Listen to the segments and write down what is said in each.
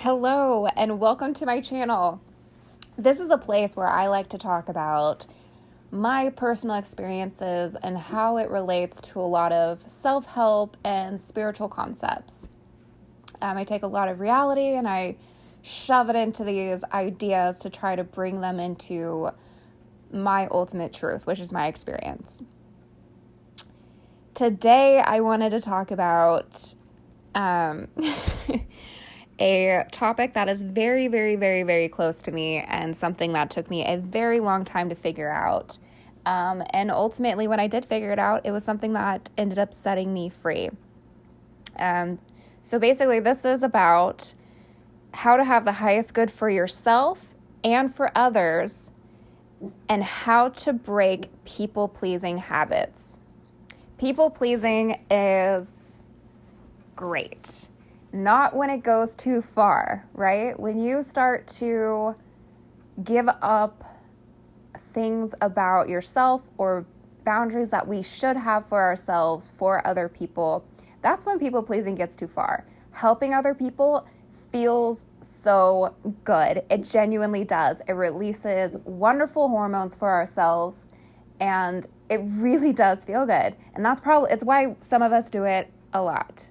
Hello, and welcome to my channel. This is a place where I like to talk about my personal experiences and how it relates to a lot of self help and spiritual concepts. I take a lot of reality and I shove it into these ideas to try to bring them into my ultimate truth, which is my experience. Today, I wanted to talk about a topic that is very, very, very, very close to me and something that took me a very long time to figure out. And ultimately, when I did figure it out, it was something that ended up setting me free. So basically, this is about how to have the highest good for yourself and for others, and how to break people-pleasing habits. People-pleasing is great. Not when it goes too far, right? When you start to give up things about yourself or boundaries that we should have for ourselves for other people, that's when people pleasing gets too far. Helping other people feels so good. It genuinely does. It releases wonderful hormones for ourselves, and it really does feel good. And it's why some of us do it a lot.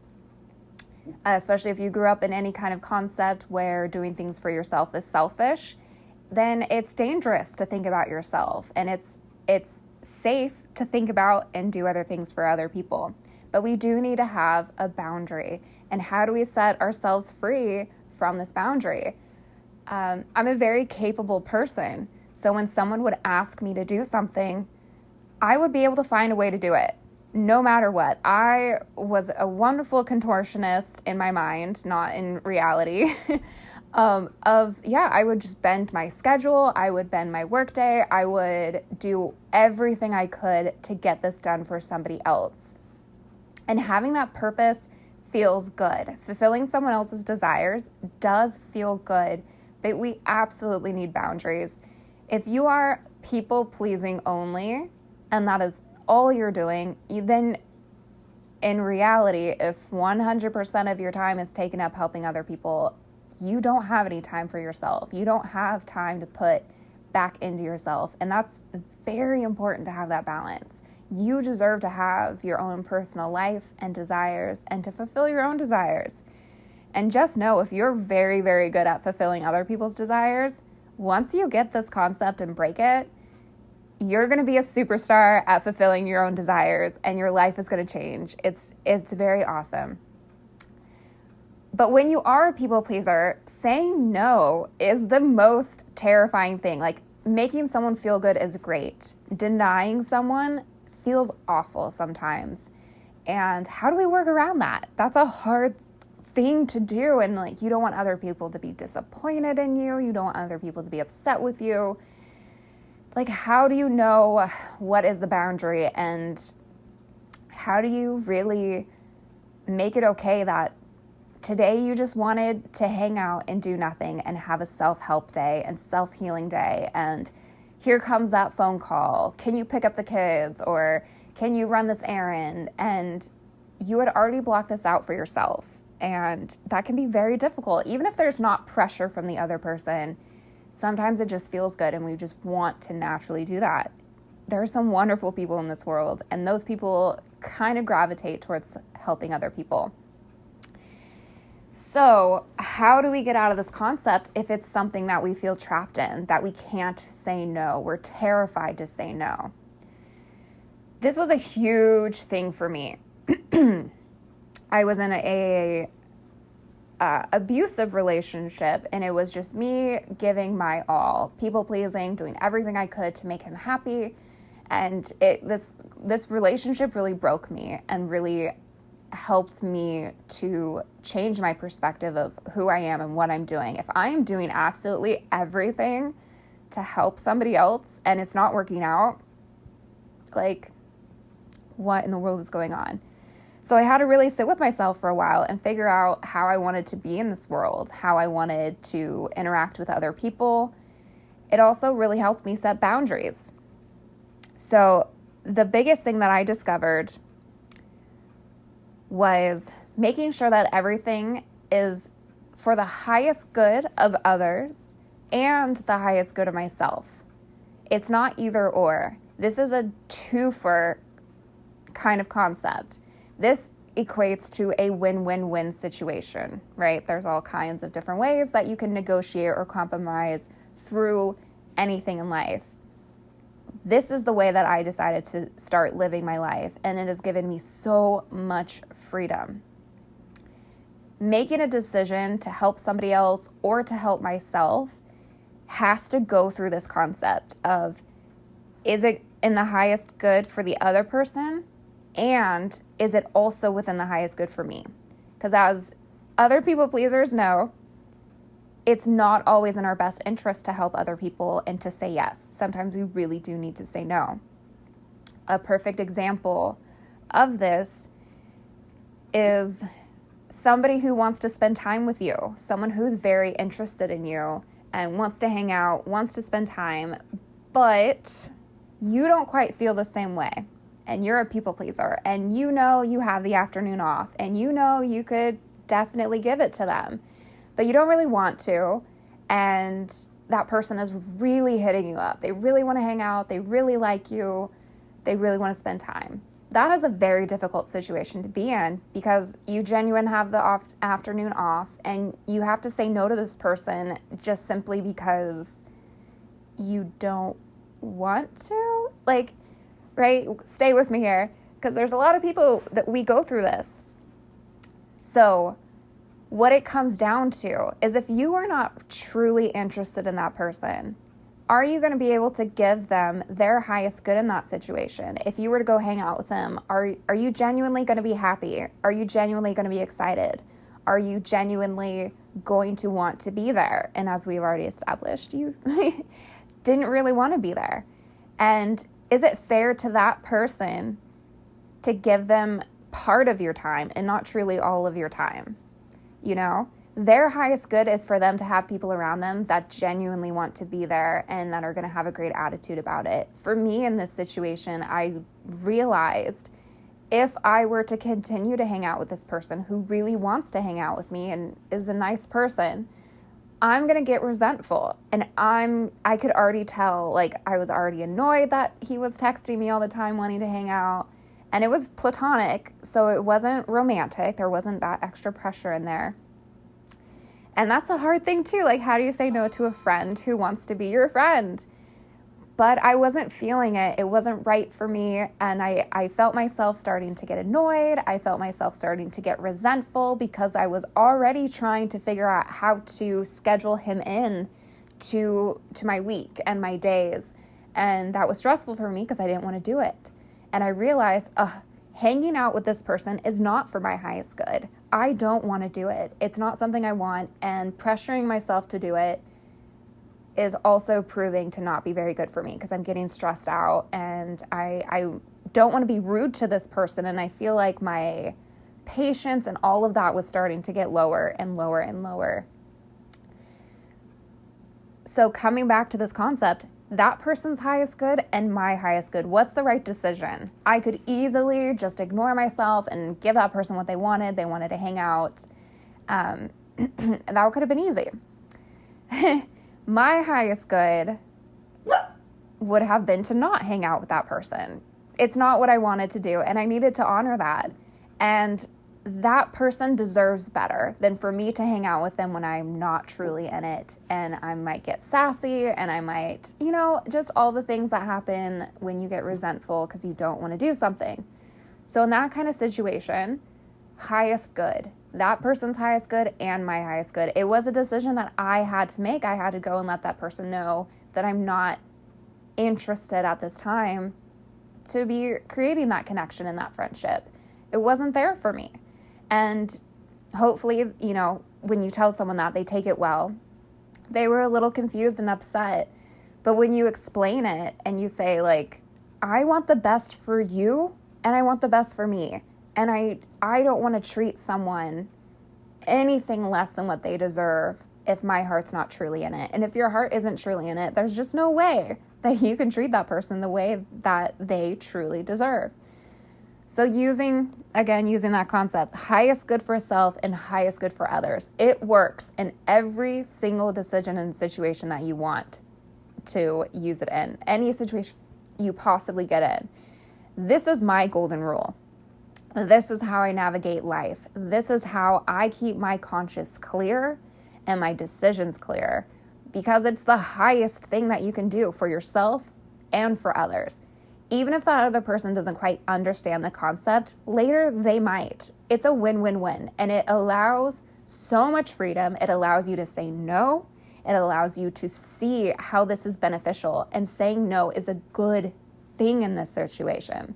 Especially if you grew up in any kind of concept where doing things for yourself is selfish, then it's dangerous to think about yourself, and it's safe to think about and do other things for other people. But we do need to have a boundary. And how do we set ourselves free from this boundary? I'm a very capable person. So when someone would ask me to do something, I would be able to find a way to do it. No matter what. I was a wonderful contortionist in my mind, not in reality. I would just bend my schedule. I would bend my workday. I would do everything I could to get this done for somebody else. And having that purpose feels good. Fulfilling someone else's desires does feel good, but we absolutely need boundaries. If you are people pleasing only, and that is all you're doing, then in reality, if 100% of your time is taken up helping other people, you don't have any time for yourself. You don't have time to put back into yourself. And that's very important to have that balance. You deserve to have your own personal life and desires and to fulfill your own desires. And just know, if you're very, very good at fulfilling other people's desires, once you get this concept and break it, you're going to be a superstar at fulfilling your own desires, and your life is going to change. It's very awesome. But when you are a people pleaser, saying no is the most terrifying thing. Like, making someone feel good is great. Denying someone feels awful sometimes. And how do we work around that? That's a hard thing to do. And you don't want other people to be disappointed in you. You don't want other people to be upset with you. How do you know what is the boundary, and how do you really make it okay that today you just wanted to hang out and do nothing and have a self-help day and self-healing day, and here comes that phone call. Can you pick up the kids, or can you run this errand? And you had already blocked this out for yourself, and that can be very difficult. Even if there's not pressure from the other person, sometimes it just feels good and we just want to naturally do that. There are some wonderful people in this world, and those people kind of gravitate towards helping other people. So how do we get out of this concept if it's something that we feel trapped in, that we can't say no? We're terrified to say no. This was a huge thing for me. I was in a abusive relationship, and it was just me giving my all, people pleasing, doing everything I could to make him happy. And this relationship really broke me and really helped me to change my perspective of who I am and what I'm doing. If I am doing absolutely everything to help somebody else and it's not working out, what in the world is going on? So I had to really sit with myself for a while and figure out how I wanted to be in this world, how I wanted to interact with other people. It also really helped me set boundaries. So the biggest thing that I discovered was making sure that everything is for the highest good of others and the highest good of myself. It's not either or. This is a twofer kind of concept. This equates to a win-win-win situation, right? There's all kinds of different ways that you can negotiate or compromise through anything in life. This is the way that I decided to start living my life, and it has given me so much freedom. Making a decision to help somebody else or to help myself has to go through this concept of, is it in the highest good for the other person? And is it also within the highest good for me? Because as other people pleasers know, it's not always in our best interest to help other people and to say yes. Sometimes we really do need to say no. A perfect example of this is somebody who wants to spend time with you, someone who's very interested in you and wants to hang out, wants to spend time, but you don't quite feel the same way. And you're a people pleaser, and you know you have the afternoon off, and you know you could definitely give it to them, but you don't really want to, and that person is really hitting you up. They really want to hang out, they really like you, they really want to spend time. That is a very difficult situation to be in because you genuinely have the afternoon off, and you have to say no to this person just simply because you don't want to, like, right? Stay with me here, because there's a lot of people that we go through this. So what it comes down to is, if you are not truly interested in that person, are you going to be able to give them their highest good in that situation? If you were to go hang out with them, are you genuinely going to be happy? Are you genuinely going to be excited? Are you genuinely going to want to be there? And as we've already established, you didn't really want to be there. And is it fair to that person to give them part of your time and not truly all of your time? You know, their highest good is for them to have people around them that genuinely want to be there and that are going to have a great attitude about it. For me in this situation, I realized if I were to continue to hang out with this person who really wants to hang out with me and is a nice person, I'm going to get resentful. And I could already tell, like, I was already annoyed that he was texting me all the time wanting to hang out. And it was platonic, so it wasn't romantic. There wasn't that extra pressure in there. And that's a hard thing too. Like, how do you say no to a friend who wants to be your friend? But I wasn't feeling it. It wasn't right for me. And I felt myself starting to get annoyed. I felt myself starting to get resentful because I was already trying to figure out how to schedule him in to my week and my days. And that was stressful for me because I didn't want to do it. And I realized, hanging out with this person is not for my highest good. I don't want to do it. It's not something I want. And pressuring myself to do it is also proving to not be very good for me because I'm getting stressed out and I don't want to be rude to this person. And I feel like my patience and all of that was starting to get lower and lower and lower. So coming back to this concept, that person's highest good and my highest good, what's the right decision? I could easily just ignore myself and give that person what they wanted. They wanted to hang out. That could have been easy. My highest good would have been to not hang out with that person. It's not what I wanted to do, and I needed to honor that. And that person deserves better than for me to hang out with them when I'm not truly in it. And I might get sassy, and I might, just all the things that happen when you get resentful because you don't want to do something. So in that kind of situation, highest good. That person's highest good and my highest good. It was a decision that I had to make. I had to go and let that person know that I'm not interested at this time to be creating that connection and that friendship. It wasn't there for me. And hopefully, when you tell someone that, they take it well. They were a little confused and upset. But when you explain it and you say, like, I want the best for you and I want the best for me. And I don't want to treat someone anything less than what they deserve if my heart's not truly in it. And if your heart isn't truly in it, there's just no way that you can treat that person the way that they truly deserve. So using that concept, highest good for self and highest good for others, it works in every single decision and situation that you want to use it in, any situation you possibly get in. This is my golden rule. This is how I navigate life. This is how I keep my conscience clear and my decisions clear, because it's the highest thing that you can do for yourself and for others. Even if that other person doesn't quite understand the concept, later they might. It's a win-win-win, and it allows so much freedom. It allows you to say no. It allows you to see how this is beneficial, and saying no is a good thing in this situation.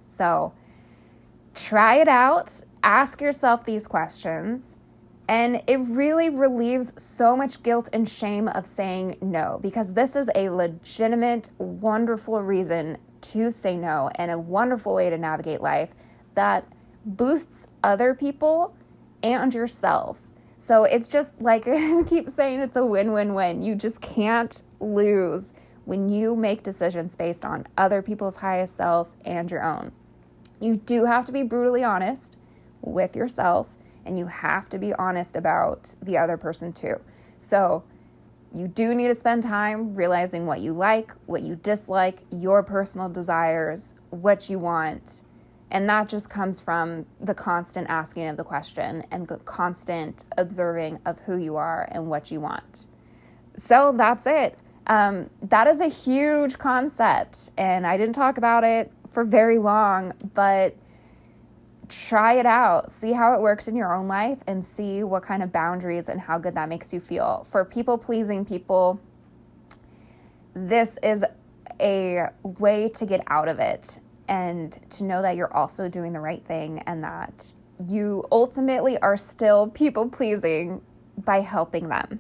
So try it out. Ask yourself these questions, and it really relieves so much guilt and shame of saying no, because this is a legitimate, wonderful reason to say no, and a wonderful way to navigate life that boosts other people and yourself. So it's just like I keep saying, it's a win-win-win. You just can't lose when you make decisions based on other people's highest self and your own. You do have to be brutally honest with yourself, and you have to be honest about the other person too. So you do need to spend time realizing what you like, what you dislike, your personal desires, what you want. And that just comes from the constant asking of the question and the constant observing of who you are and what you want. So that's it. That is a huge concept, and I didn't talk about it for very long, but try it out. See how it works in your own life, and see what kind of boundaries and how good that makes you feel. For people-pleasing people, this is a way to get out of it, and to know that you're also doing the right thing, and that you ultimately are still people-pleasing by helping them.